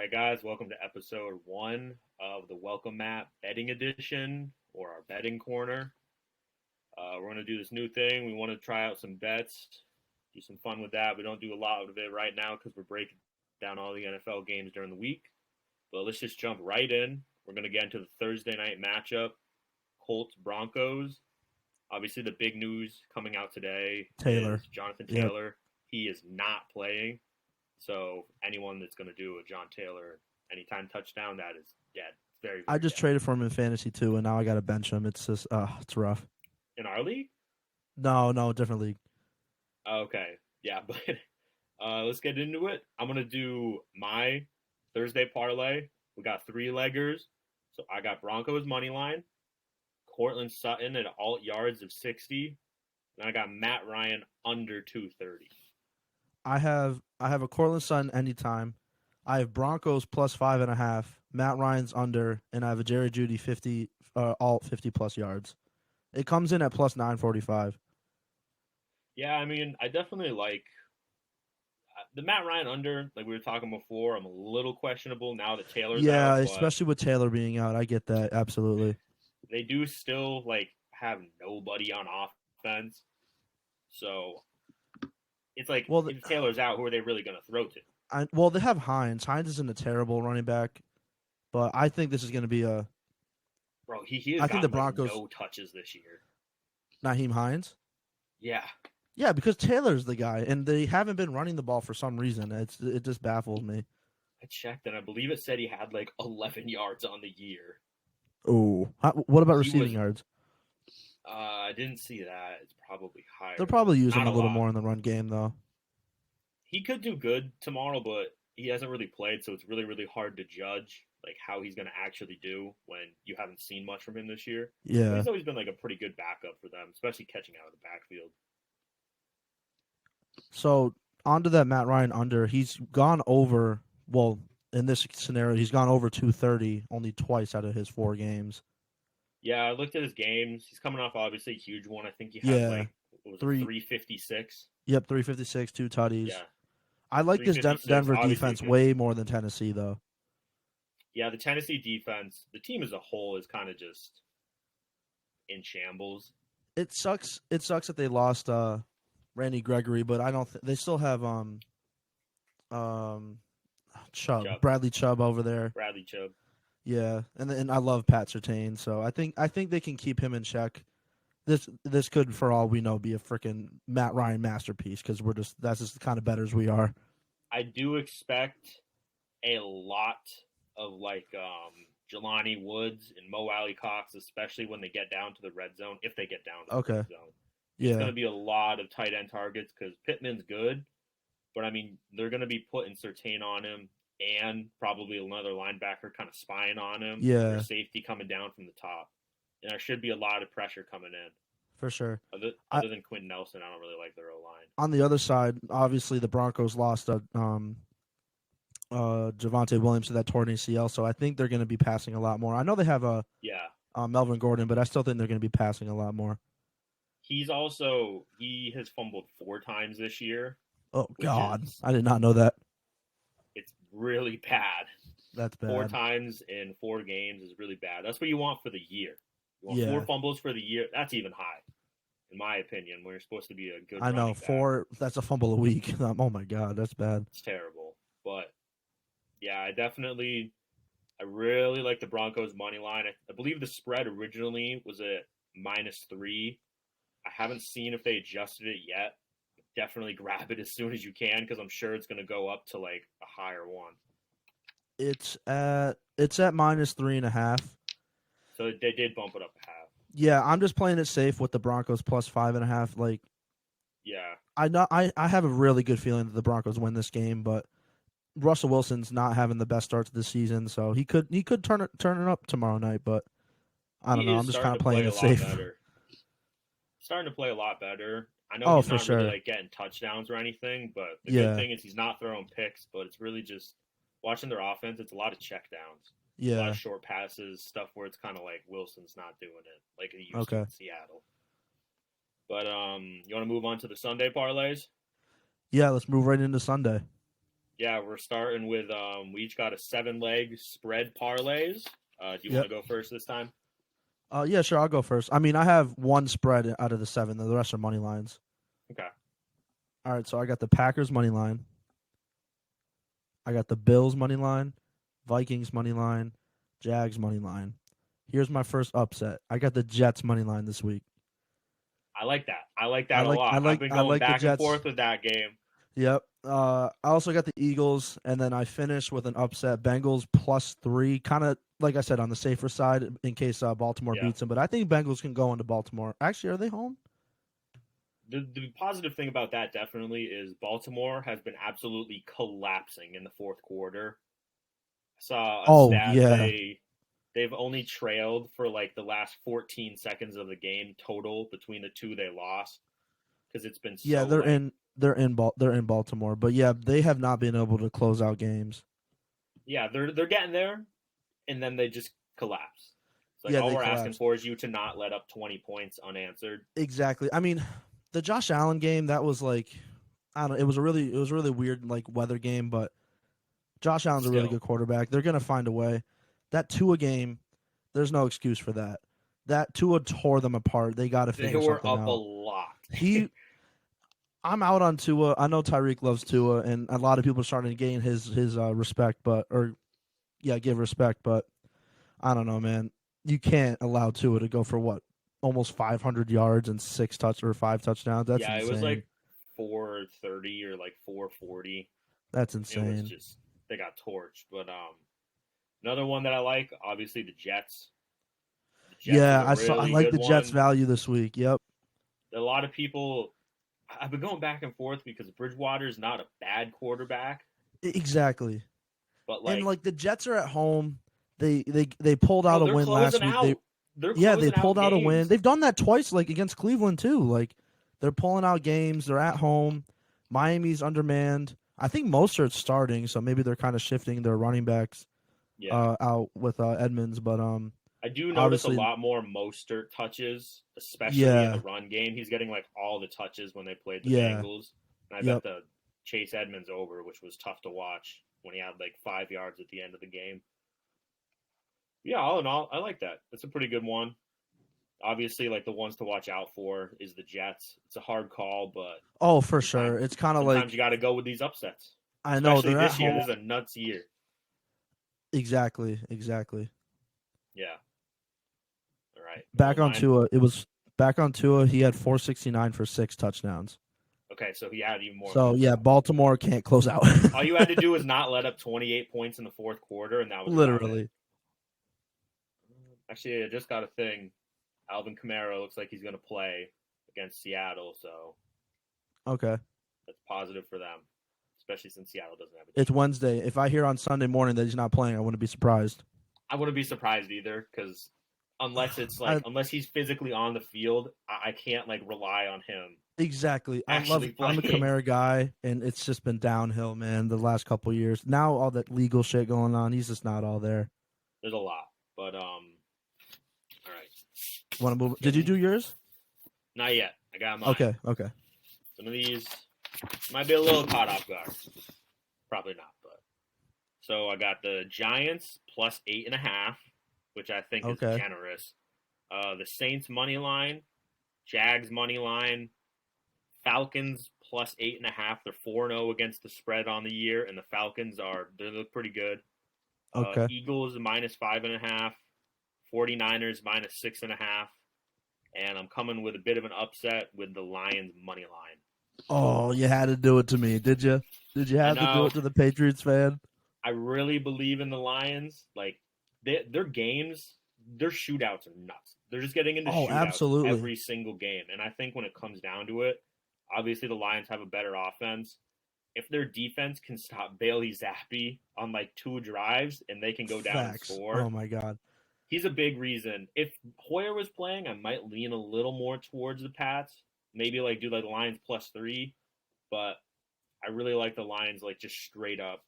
right, guys, welcome to episode 1 of the Welcome Mat Betting Edition, or our betting corner. We're going to do this new thing. We want to try out some bets, do some fun with that. We don't do a lot of it right now because we're breaking down all the NFL games during the week. But let's just jump right in. We're going to get into the Thursday night matchup, Colts-Broncos. Obviously, the big news coming out today Taylor. is Jonathan Yep. Taylor. He is not playing. So anyone that's going to do a John Taylor anytime touchdown, that is dead. It's very, very I just dead. traded for him in fantasy too, and now I got to bench him. It's just, it's rough. In our league? No, different league. Okay. Yeah, but let's get into it. I'm going to do my Thursday parlay. We got 3-leggers. So I got Broncos money line, Cortland Sutton at alt yards of 60, and I got Matt Ryan under 230. I have a Cortland Sutton anytime. I have Broncos plus 5.5. Matt Ryan's under, and I have a Jerry Jeudy 50 alt 50+ yards. It comes in at plus 945. Yeah, I mean, I definitely like the Matt Ryan under, like we were talking before. I'm a little questionable now that Taylor's Yeah, out. especially with Taylor being out. I get that, absolutely. They do still, have nobody on offense. So it's like, if Taylor's out, who are they really going to throw to? They have Hines. Hines isn't a terrible running back, but I think this is going to be a... Bro, he has I think the gotten, Broncos... no touches this year. Naheem Hines? Yeah. Yeah, because Taylor's the guy, and they haven't been running the ball for some reason. It just baffles me. I checked, and I believe it said he had, 11 yards on the year. Oh. What about receiving yards? I didn't see that. It's probably higher. They'll probably use him a little more in the run game, though. He could do good tomorrow, but he hasn't really played, so it's really, really hard to judge how he's going to actually do when you haven't seen much from him this year. Yeah. But he's always been a pretty good backup for them, especially catching out of the backfield. So, onto that Matt Ryan under. He's gone over, well, in this scenario, he's gone over 230 only twice out of his 4 games. Yeah, I looked at his games. He's coming off, obviously, a huge one. I think he had, 356? Yep, 356, 2 tutties. Yeah. I like this Denver defense way more than Tennessee, though. Yeah, the Tennessee defense, the team as a whole is kind of just in shambles. It sucks that they lost Randy Gregory, but I don't they still have Chubb. Bradley Chubb over there. Bradley Chubb. Yeah, and I love Pat Surtain, so I think they can keep him in check. This could, for all we know, be a freaking Matt Ryan masterpiece because that's just the kind of bettors we are. I do expect a lot of Jelani Woods and Mo Alley Cox, especially when they get down to the red zone. If they get down to the red zone, it's going to be a lot of tight end targets because Pittman's good, but I mean they're going to be putting Surtain on him and probably another linebacker kind of spying on him. Yeah, or safety coming down from the top. And there should be a lot of pressure coming in. For sure. Other than Quentin Nelson, I don't really like their O-line. On the other side, obviously the Broncos lost Javonte Williams to that torn ACL, so I think they're going to be passing a lot more. I know they have Melvin Gordon, but I still think they're going to be passing a lot more. He has fumbled 4 times this year. Oh, God. I did not know that. It's really bad. That's bad. 4 times in 4 games is really bad. That's what you want for the year. You want 4 fumbles for the year. That's even high, in my opinion, when you're supposed to be a good I know, 4, that's a fumble a week. Oh, my God, that's bad. It's terrible. But, yeah, I really like the Broncos' money line. I believe the spread originally was at -3. I haven't seen if they adjusted it yet. Definitely grab it as soon as you can because I'm sure it's going to go up to, a higher one. It's at -3.5. So they did bump it up a half. Yeah, I'm just playing it safe with the Broncos plus 5.5. Yeah, I have a really good feeling that the Broncos win this game, but Russell Wilson's not having the best start to the season, so he could turn it up tomorrow night. But I don't know. I'm just kind of playing it safe. Starting to play a lot better. I know he's not really getting touchdowns or anything, but the good thing is he's not throwing picks. But it's really just watching their offense. It's a lot of checkdowns. Yeah. A lot of short passes, stuff where it's kind of like Wilson's not doing it like he used to in Seattle. But you want to move on to the Sunday parlays? Yeah, let's move right into Sunday. Yeah, we're starting with we each got a 7-leg spread parlays. Do you want Yep. to go first this time? Yeah, sure. I'll go first. I mean, I have one spread out of the 7. The rest are money lines. Okay. All right, so I got the Packers money line. I got the Bills money line, Vikings money line, Jags money line. Here's my first upset. I got the Jets money line this week. I like that. I like that a lot. I've been I going like the back and Jets. forth with that game. Yep. I also got the Eagles, and then I finished with an upset. Bengals +3, kind of like I said on the safer side in case Baltimore beats them. But I think Bengals can go into Baltimore. Actually, are they home? The positive thing about that definitely is Baltimore has been absolutely collapsing in the fourth quarter. I saw a stat yeah. they've only trailed for like the last 14 seconds of the game total between the two they lost because it's been so they're in Baltimore, but yeah, they have not been able to close out games. Yeah, they're getting there, and then they just collapse. It's like Yeah, all we're asking for is you to not let up 20 points unanswered. Exactly. I mean, the Josh Allen game, that was like, I don't know, it was a really weird like weather game, but Josh Allen's a really good quarterback. They're gonna find a way. That Tua game, there's no excuse for that. That Tua tore them apart. They got to figure something out. They were up a lot. I'm out on Tua. I know Tyreek loves Tua, and a lot of people are starting to gain his respect, give respect. But I don't know, man. You can't allow Tua to go for what, almost 500 yards and 5 touchdowns. That's insane. It was like 430 or like 440. That's insane. It was just they got torched. But another one that I like, obviously the Jets. I like the Jets value this week. Yep. A lot of people. I've been going back and forth because Bridgewater is not a bad quarterback. Exactly. But the Jets are at home. They pulled out a win last week. They pulled out a win. They've done that twice, like against Cleveland too. Like they're pulling out games. They're at home. Miami's undermanned. I think Mostert's starting, so maybe they're kind of shifting their running backs out with Edmonds. But I do notice a lot more Mostert touches, especially in the run game. He's getting like all the touches when they played the Bengals. And I bet the Chase Edmonds over, which was tough to watch when he had like 5 yards at the end of the game. Yeah, all in all, I like that. That's a pretty good one. Obviously, like the ones to watch out for is the Jets. It's a hard call, but for sure, it's kind of like sometimes you got to go with these upsets. I know especially this year. This is a nuts year. Exactly. Yeah. All right. Back on Tua. He had 469 for 6 touchdowns. Okay, so he had even more. So Baltimore can't close out. All you had to do was not let up 28 points in the fourth quarter, and that was literally. Actually, I just got a thing. Alvin Kamara looks like he's going to play against Seattle, so okay, that's positive for them, especially since Seattle doesn't have a team. It's Wednesday. If I hear on Sunday morning that he's not playing, I wouldn't be surprised. I wouldn't be surprised either, because unless he's physically on the field, I can't like rely on him. Exactly. I'm a Kamara guy, and it's just been downhill, man, the last couple of years. Now all that legal shit going on, he's just not all there. There's a lot, but all right. Want to move? Did you do yours? Not yet. I got mine. Okay. Some of these might be a little caught off guard. Probably not, but so I got the Giants plus 8.5, which I think is generous. The Saints money line, Jags money line, Falcons plus 8.5. They're 4-0 against the spread on the year, and the Falcons they look pretty good. Okay. Eagles minus 5.5. 49ers minus 6.5, and I'm coming with a bit of an upset with the Lions money line. Oh, you had to do it to me, did you? Did you have to do it to the Patriots fan? I really believe in the Lions. Like their games, their shootouts are nuts. They're just getting into shootouts every single game, and I think when it comes down to it, obviously the Lions have a better offense. If their defense can stop Bailey Zappi on like 2 drives and they can go down and score, oh my god. He's a big reason. If Hoyer was playing, I might lean a little more towards the Pats. Maybe do the Lions plus 3. But I really like the Lions just straight up.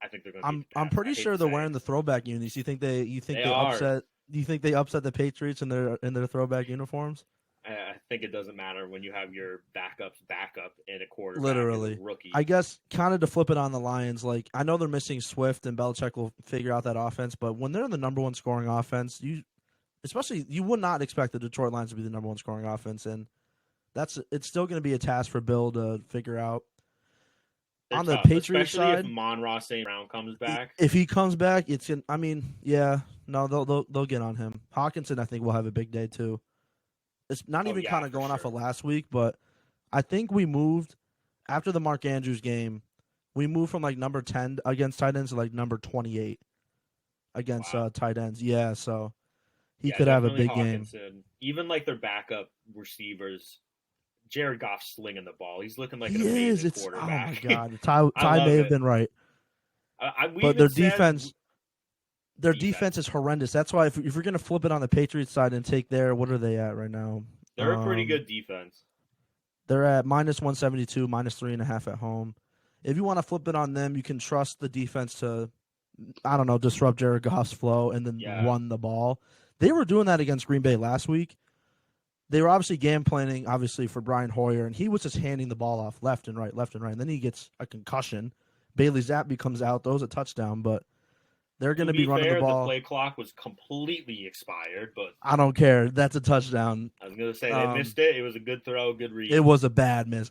I think they're going to. I'm pretty sure they're wearing the throwback unis. You think they upset the Patriots in their throwback uniforms? I think it doesn't matter when you have your backup's backup and a quarterback as a Literally. rookie. I guess kind of to flip it on the Lions, like I know they're missing Swift and Belichick will figure out that offense, but when they're the number one scoring offense, you would not expect the Detroit Lions to be the number one scoring offense, and it's still going to be a task for Bill to figure out. They're On the tough, Patriots especially side, if Monroe St. Brown comes back. if he comes back, they'll get on him. Hawkinson, I think, will have a big day too. It's not even kind of going off of last week, but I think we moved after the Mark Andrews game. We moved from like number 10 against tight ends to like number 28 against tight ends. Yeah, so he could have a big Hawkinson. game. Even like their backup receivers, Jared Goff slinging the ball. He's looking like an amazing quarterback. Oh my god, Ty may have been right. But their defense is horrendous. That's why if you're going to flip it on the Patriots side and take what are they at right now? They're a pretty good defense. They're at minus 172, minus 3.5 at home. If you want to flip it on them, you can trust the defense to, I don't know, disrupt Jared Goff's flow and then run the ball. They were doing that against Green Bay last week. They were obviously game planning, for Brian Hoyer, and he was just handing the ball off left and right. And then he gets a concussion. Bailey Zappi comes out, throws a touchdown, but they're going to be running the ball. The play clock was completely expired, but I don't care. That's a touchdown. I was going to say they missed it. It was a good throw, good read. It was a bad miss.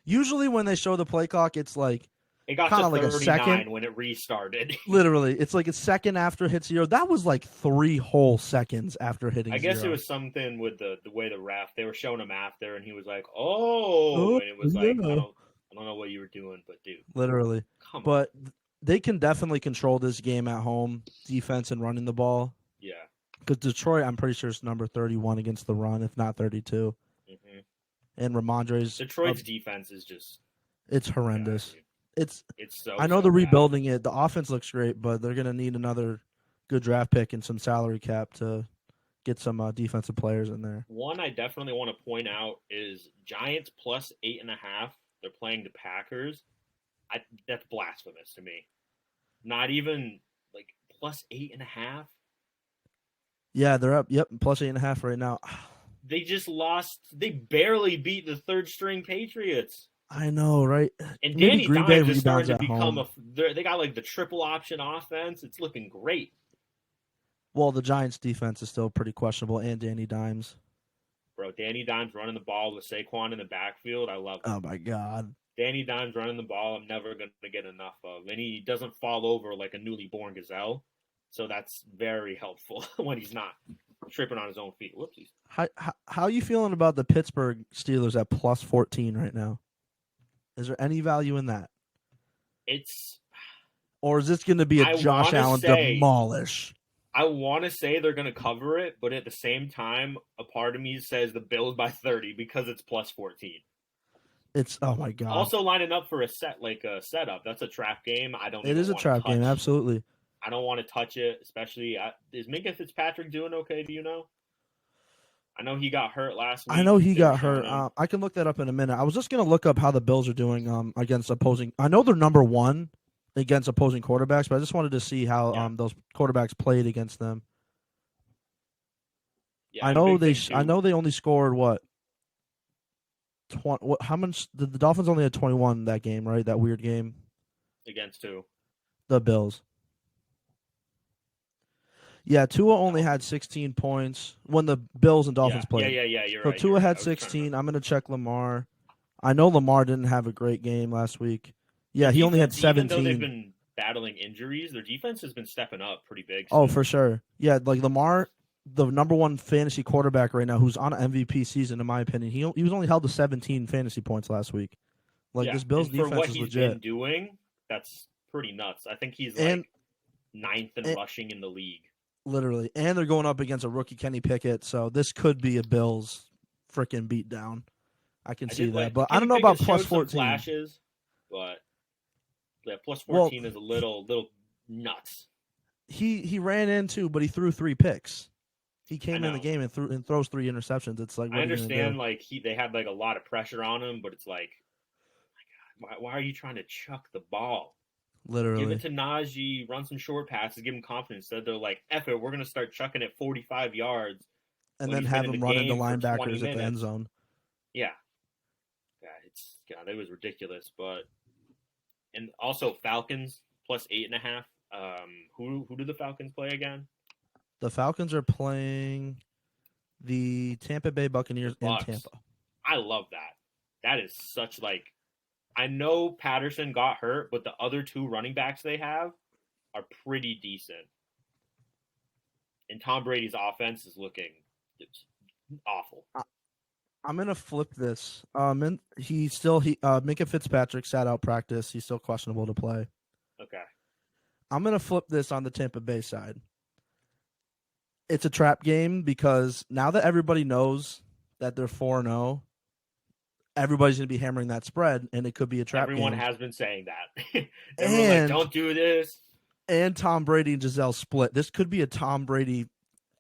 Usually when they show the play clock, it's like it got to 39 like a second when it restarted. Literally, it's like a second after it hit 0. That was like 3 whole seconds after hitting 0. I guess it was something with the way the ref, they were showing him after, and he was like, oh and it was like, I don't know what you were doing, but dude. Literally. Come on. They can definitely control this game at home, defense and running the ball. Yeah. Because Detroit, I'm pretty sure, is number 31 against the run, if not 32. Mm-hmm. And Ramondre's Detroit's defense is just it's horrendous. It's so. I know they're rebuilding it. The offense looks great, but they're gonna need another good draft pick and some salary cap to get some defensive players in there. One I definitely want to point out is Giants plus 8.5. They're playing the Packers. That's blasphemous to me. Not even like plus 8.5. Yeah, they're up. Yep, plus 8.5 right now. They just lost. They barely beat the third string Patriots. I know, right? And Danny Dimes is starting to become they got like the triple option offense. It's looking great. Well, the Giants' defense is still pretty questionable, and Danny Dimes. Bro, Danny Dimes running the ball with Saquon in the backfield. I love it. Oh, my God. Danny Dimes running the ball, I'm never going to get enough of. And he doesn't fall over like a newly born gazelle. So that's very helpful when he's not tripping on his own feet. Whoopsies. How are you feeling about the Pittsburgh Steelers at plus 14 right now? Is there any value in that? Or is this going to be a Josh Allen demolish? I want to say they're going to cover it, but at the same time, a part of me says the Bills by 30 because it's plus 14. It's oh my god. Also lining up for a setup. That's a trap game. It is a trap game, absolutely. I don't want to touch it, especially is Minka Fitzpatrick doing okay? Do you know? I know he got hurt last week. I know he got hurt. I can look that up in a minute. I was just going to look up how the Bills are doing against opposing. I know they're number 1 against opposing quarterbacks, but I just wanted to see how those quarterbacks played against them. Yeah, I know they only scored what? How much? The Dolphins only had 21 that game, right? That weird game. Against who? The Bills. Yeah, Tua only had 16 points when the Bills and Dolphins played. Yeah, you're right. So Tua had 16. I'm going to check Lamar. I know Lamar didn't have a great game last week. Yeah, he only had 17. Even though they've been battling injuries, their defense has been stepping up pretty big. Oh, for sure. Yeah, like Lamar, the number 1 fantasy quarterback right now, who's on an MVP season, in my opinion. He was only held to 17 fantasy points last week. Like this Bills defense is legit. For what he's been doing, that's pretty nuts. I think he's like 9th in rushing in the league. Literally. And they're going up against a rookie Kenny Pickett, so this could be a Bills freaking beatdown. I can see that. But I don't know about plus 14. Flashes, but yeah, plus 14 is a little nuts. He ran into, but he threw 3 picks. He came in the game and throws 3 interceptions. It's like, I understand like they had like a lot of pressure on him, but it's like, oh my God, why are you trying to chuck the ball? Literally. Give it to Najee, run some short passes, give him confidence. Instead, they're like, F it, we're going to start chucking it 45 yards. and when then he's have been in him the run into game for 20 linebackers at the end minutes. zone. Yeah. It was ridiculous. But and also Falcons plus 8.5. Who do the Falcons play again? The Falcons are playing the Tampa Bay Buccaneers in Bucks. Tampa. I love that. That is such like I know Patterson got hurt, but the other two running backs they have are pretty decent. And Tom Brady's offense is looking awful. I'm gonna flip this. Minka Fitzpatrick sat out practice. He's still questionable to play. Okay. I'm gonna flip this on the Tampa Bay side. It's a trap game because now that everybody knows that they're 4-0, everybody's gonna be hammering that spread, and it could be a trap game. Everyone has been saying that. Everyone's like, don't do this. And Tom Brady and Giselle split. This could be a Tom Brady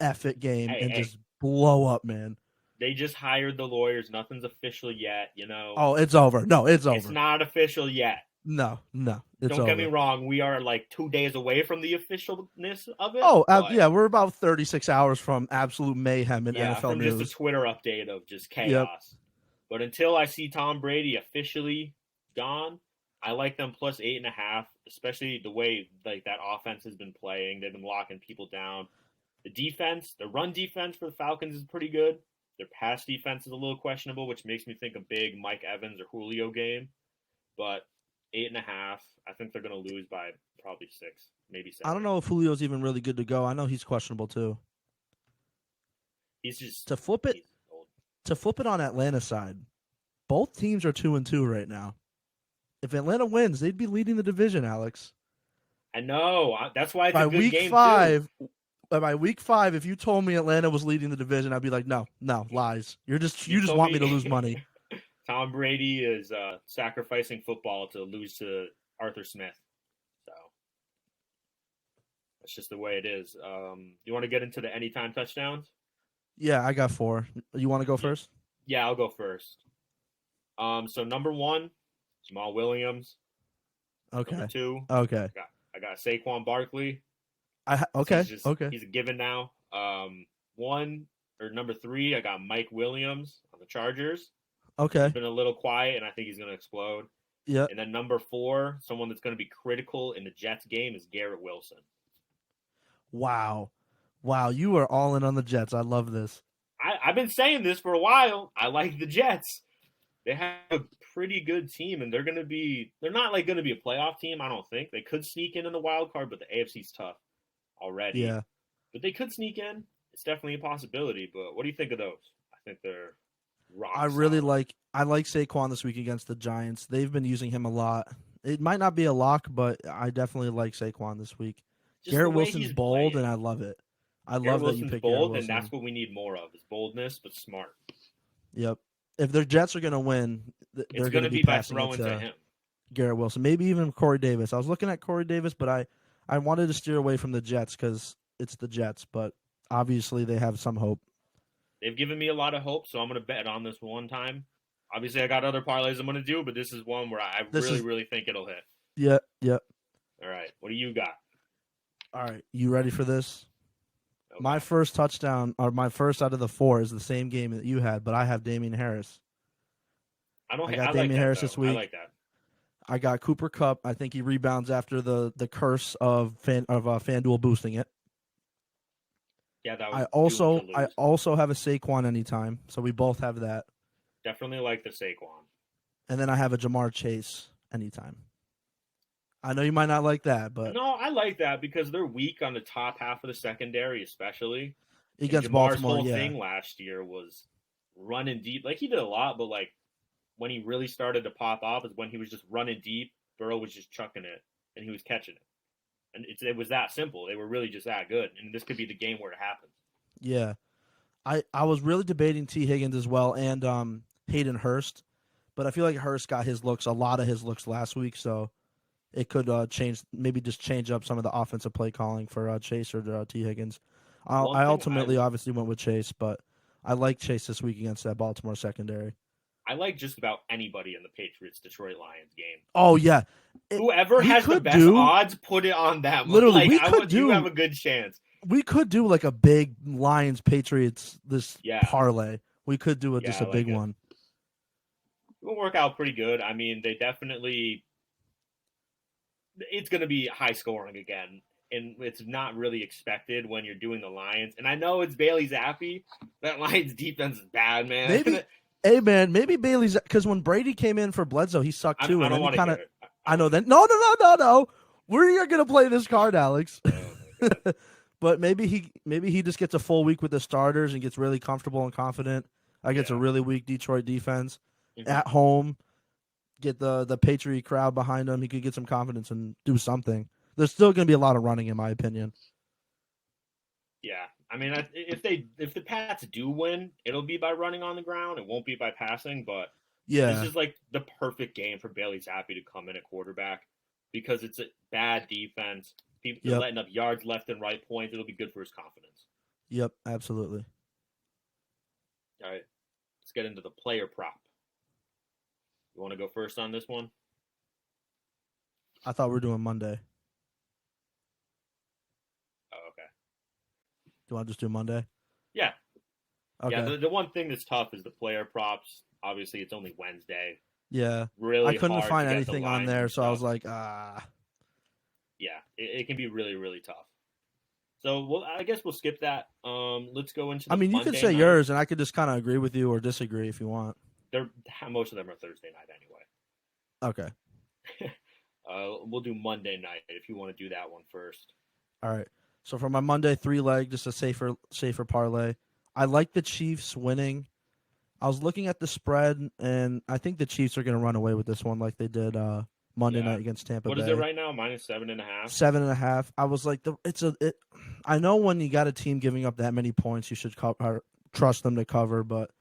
F it game just blow up, man. They just hired the lawyers. Nothing's official yet, Oh, it's over. No, it's over. It's not official yet. No, it's Don't over. get me wrong. We are like 2 days away from the officialness of it. Oh, yeah, we're about 36 hours from absolute mayhem in NFL from news. Just a Twitter update of just chaos. Yep. But until I see Tom Brady officially gone, I like them plus 8.5, especially the way like that offense has been playing. They've been locking people down. The run defense for the Falcons is pretty good. Their pass defense is a little questionable, which makes me think a big Mike Evans or Julio game. But 8.5, I think they're going to lose by probably 6, maybe 7. I don't know if Julio's even really good to go. I know he's questionable too. He's just to flip it on Atlanta's side. Both teams are 2-2 right now. If Atlanta wins, they'd be leading the division, Alex. I know. That's why it's by a good week game 5. Too. By week 5, if you told me Atlanta was leading the division, I'd be like, no, lies. You just want me to lose money. Tom Brady is sacrificing football to lose to Arthur Smith. So that's just the way it is. You want to get into the anytime touchdowns? Yeah, I got 4. You want to go first? Yeah, I'll go first. So number 1, Jamal Williams. Okay. Number 2. Okay. I got Saquon Barkley. Okay. He's a given now. Number 3, I got Mike Williams on the Chargers. Okay. He's been a little quiet, and I think he's going to explode. Yeah. And then number 4, someone that's going to be critical in the Jets game is Garrett Wilson. Wow, you are all in on the Jets. I love this. I've been saying this for a while. I like the Jets. They have a pretty good team, and they're not like going to be a playoff team, I don't think. They could sneak in the wild card, but the AFC's tough already. Yeah. But they could sneak in. It's definitely a possibility, but what do you think of those? I think they're rock I like Saquon this week against the Giants. They've been using him a lot. It might not be a lock, but I definitely like Saquon this week. Just Garrett Wilson's bold, and I love it. I love that you pick bold, Garrett Wilson. And that's what we need more of, is boldness, but smart. Yep. If their Jets are going to win, they're going to be by passing throwing to him. Garrett Wilson. Maybe even Corey Davis. I was looking at Corey Davis, but I wanted to steer away from the Jets because it's the Jets, but obviously they have some hope. They've given me a lot of hope, so I'm going to bet on this one time. Obviously, I got other parlays I'm going to do, but this is one where I really think it'll hit. Yep. All right. What do you got? All right. You ready for this? Okay. My first touchdown, or my first out of the 4, is the same game that you had, but I have Damien Harris. I got Damien Harris this week. I like that. I got Cooper Kupp. I think he rebounds after the curse of FanDuel boosting it. Yeah, that was I also have a Saquon anytime, so we both have that. Definitely like the Saquon. And then I have a Jamar Chase anytime. I know you might not like that, but no, I like that because they're weak on the top half of the secondary, especially against Jamar's Baltimore. Whole thing last year was running deep. Like he did a lot, but like when he really started to pop off is when he was just running deep. Burrow was just chucking it, and he was catching it. And it was that simple. They were really just that good. And this could be the game where it happens. Yeah. I was really debating T. Higgins as well and Hayden Hurst. But I feel like Hurst got a lot of his looks last week. So it could change up some of the offensive play calling for Chase or T. Higgins. I ultimately obviously went with Chase, but I like Chase this week against that Baltimore secondary. I like just about anybody in the Patriots-Detroit Lions game. Oh, yeah. Whoever has the best odds, put it on them. Literally, you have a good chance. We could do like a big Lions Patriots this Yeah, parlay. We could do just yeah, a I like big it. one. It will work out pretty good. I mean, they definitely it's going to be high scoring again, and it's not really expected when you're doing the Lions. And I know it's Bailey Zappi. That Lions defense is bad, man. Maybe, hey man, maybe Bailey's because when Brady came in for Bledsoe, he sucked too, I and don't then he want to kind hear of. it. I I don't know want to that. hear it. No. We're gonna play this card, Alex. Oh my god. But maybe he just gets a full week with the starters and gets really comfortable and confident against a Yeah. really weak Detroit defense Mm-hmm. at home. Get the Patriot crowd behind him. He could get some confidence and do something. There's still going to be a lot of running, in my opinion. Yeah. I mean, if the Pats do win, it'll be by running on the ground. It won't be by passing. But this Yeah, is like the perfect game for Bailey Zappi to come in at quarterback because it's a bad defense. People they're yep, letting up yards left and right points. It'll be good for his confidence. yep, absolutely. All right. Let's get into the player prop. You want to go first on this one? I thought we were doing Monday. Oh, okay. Do you want to just do Monday? Yeah. Yeah. Okay. The one thing that's tough is the player props. Obviously, it's only Wednesday. Yeah, I Really couldn't hard to find get the anything on lines there, and so I was stuff. like, ah. Yeah, it can be really, really tough. So, well, I guess we'll skip that. Let's go into I the mean, you could Monday say night. yours, and I could just kind of agree with you or disagree if you want. They're most of them are Thursday night anyway. Okay. We'll do Monday night if you want to do that one first. All right. So for my Monday 3-leg, just a safer parlay. I like the Chiefs winning. I was looking at the spread, and I think the Chiefs are going to run away with this one, like they did Monday Yeah. night against Tampa What is it Bay. right now? Minus 7.5. 7.5. I was like, I know when you got a team giving up that many points, you should trust them to cover. But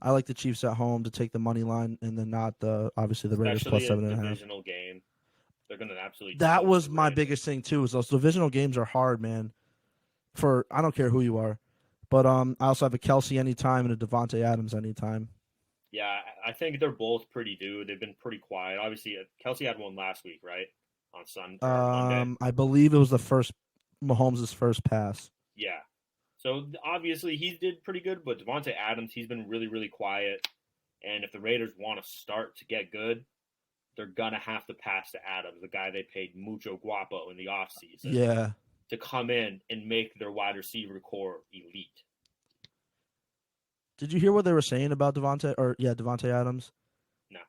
I like the Chiefs at home to take the money line, and then not obviously the Raiders plus Especially a 7.5. divisional game. They're going to absolutely That toast was the my Raiders. biggest thing too. Is those divisional games are hard, man. For I don't care who you are, but I also have a Kelsey anytime and a Devonte Adams anytime. Yeah, I think they're both pretty due. They've been pretty quiet. Obviously, Kelsey had one last week, right? On Monday. I believe it was the first Mahomes' first pass. Yeah. So obviously he did pretty good, but Devonte Adams, he's been really, really quiet. And if the Raiders want to start to get good, they're gonna have to pass to Adams, the guy they paid mucho guapo in the offseason Yeah. to come in and make their wide receiver core elite. Did you hear what they were saying about Devonte Adams? No.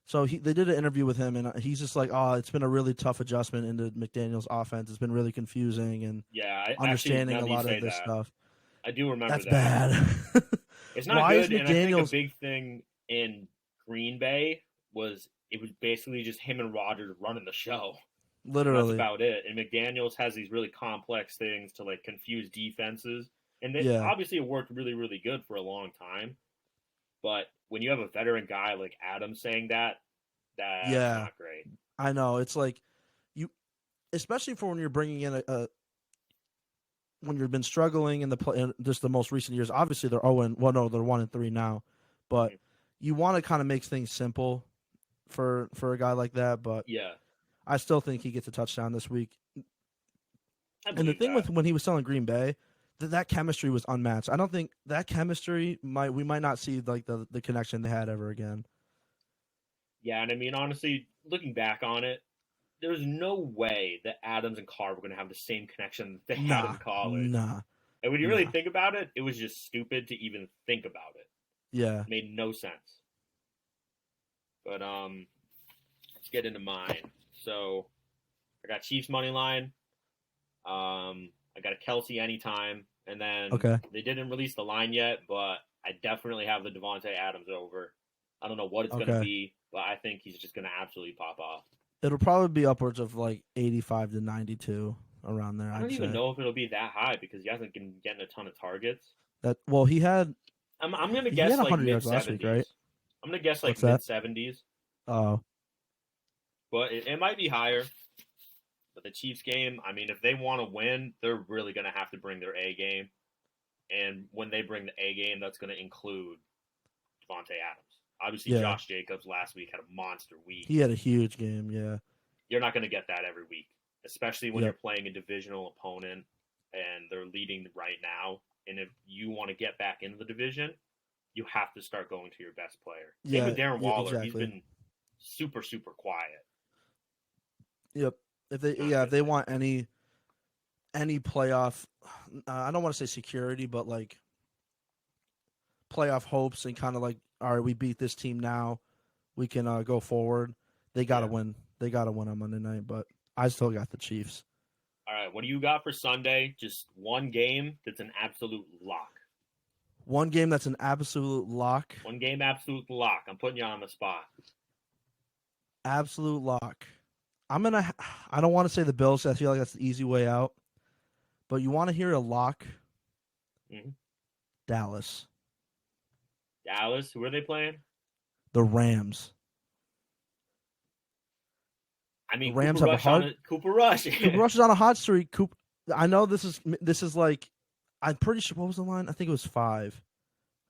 So they did an interview with him, and he's just like, "Oh, it's been a really tough adjustment into McDaniel's offense. It's been really confusing and Yeah, understanding now a that you lot say of this that, stuff." I do remember That's that. bad. It's not Why is good, and I think a McDaniel's big thing in Green Bay was it was basically just him and Rodgers running the show. And that's literally? about it. And McDaniels has these really complex things to like confuse defenses, and Yeah, obviously it worked really, really good for a long time. But when you have a veteran guy like Adams saying that, that's yeah. not great. I know. It's like you, especially for when you're bringing in a when you've been struggling in just the most recent years. Obviously, they're 0 well, no, they're 1-3 now, but Mhm. you want to kind of make things simple for a guy like that. But Yeah, I still think he gets a touchdown this week. I And the believe thing that. with when he was selling Green Bay, that chemistry was unmatched. I don't think that chemistry we might not see like the connection they had ever again. Yeah, and I mean honestly, looking back on it, there's no way that Adams and Carr were going to have the same connection that they had Nah, in college. nah, And when you really nah. think about it, it was just stupid to even think about it. Yeah. It made no sense. But let's get into mine. So I got Chiefs money line. I got a Kelsey anytime, and then Okay. they didn't release the line yet, but I definitely have the Devonte Adams over. I don't know what it's going to Okay. be, but I think he's just going to absolutely pop off. It'll probably be upwards of like 85 to 92 around there. I I'd don't even say know if it'll be that high because he hasn't been getting a ton of targets. that. Well, I'm going to he guess had like 100 mid yards last week, right? 70s. I'm going to guess like What's that? mid 70s, Oh, but it might be higher. But the Chiefs game, I mean, if they want to win, they're really going to have to bring their A game. And when they bring the A game, that's going to include Devonte Adams. Obviously, yeah. Josh Jacobs last week had a monster week. He had a huge game. Yeah. You're not going to get that every week, especially when Yep. you're playing a divisional opponent. and they're leading right now. And if you want to get back into the division, you have to start going to your best player. Same with Darren Waller. Exactly. He's been super, super quiet. Yep. If they want any playoff, I don't want to say security, but like playoff hopes and kind of like, all right, we beat this team now, we can go forward. They got to win. They got to win on Monday night, but I still got the Chiefs. All right, what do you got for Sunday? Just one game that's an absolute lock. One game that's an absolute lock. One game, absolute lock. I'm putting you on the spot. Absolute lock. I don't want to say the Bills. I feel like that's the easy way out. But you want to hear a lock? Mm-hmm. Dallas. Dallas? Who are they playing? The Rams. I mean, the Rams Cooper have Rush. Cooper Rush is on a hot streak. I know this is like, I'm pretty sure. What was the line? I think it was 5.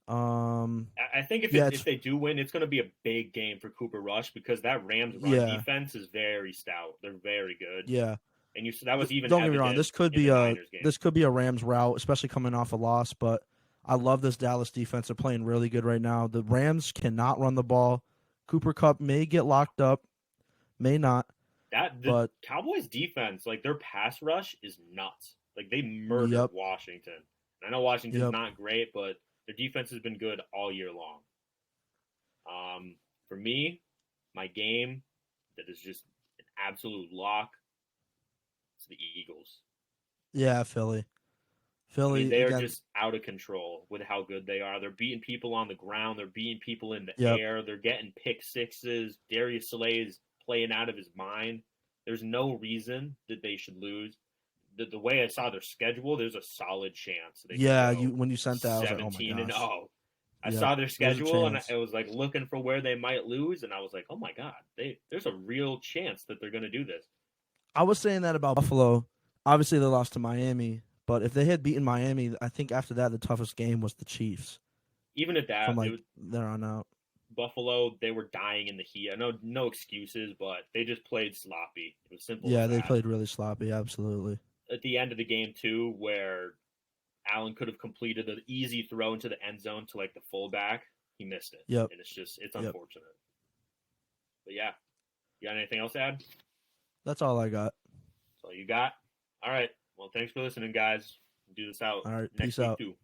I think if they do win, it's going to be a big game for Cooper Rush because that Rams run defense is very stout. They're very good. Yeah. And that was even. Don't get me wrong. This could be a Rams route, especially coming off a loss. But I love this Dallas defense. They're playing really good right now. The Rams cannot run the ball. Cooper Kupp may get locked up, may not. The Cowboys defense, like their pass rush is nuts. Like they murdered Washington. And I know Washington's not great, but their defense has been good all year long. For me, my game that is just an absolute lock. It's the Eagles. Yeah, Philly. I mean, they are just out of control with how good they are. They're beating people on the ground. They're beating people in the air. They're getting pick sixes. Darius Slay is playing out of his mind. There's no reason that they should lose. The way I saw their schedule, there's a solid chance. When you sent that, I was like, oh my gosh. 17-0. I saw their schedule and I was like looking for where they might lose, and I was like, oh my god, there's a real chance that they're going to do this. I was saying that about Buffalo. Obviously, they lost to Miami, but if they had beaten Miami, I think after that the toughest game was the Chiefs. Even at that, from there on out. Buffalo, they were dying in the heat. I know no excuses, but they just played sloppy. It was simple. Yeah, they played really sloppy. Absolutely. At the end of the game too, where Allen could have completed an easy throw into the end zone to like the fullback, he missed it. Yep. And it's unfortunate. But yeah, you got anything else to add? That's all I got. That's all you got? All right. Well, thanks for listening, guys. We'll do this out. All right. Next Peace out. week too.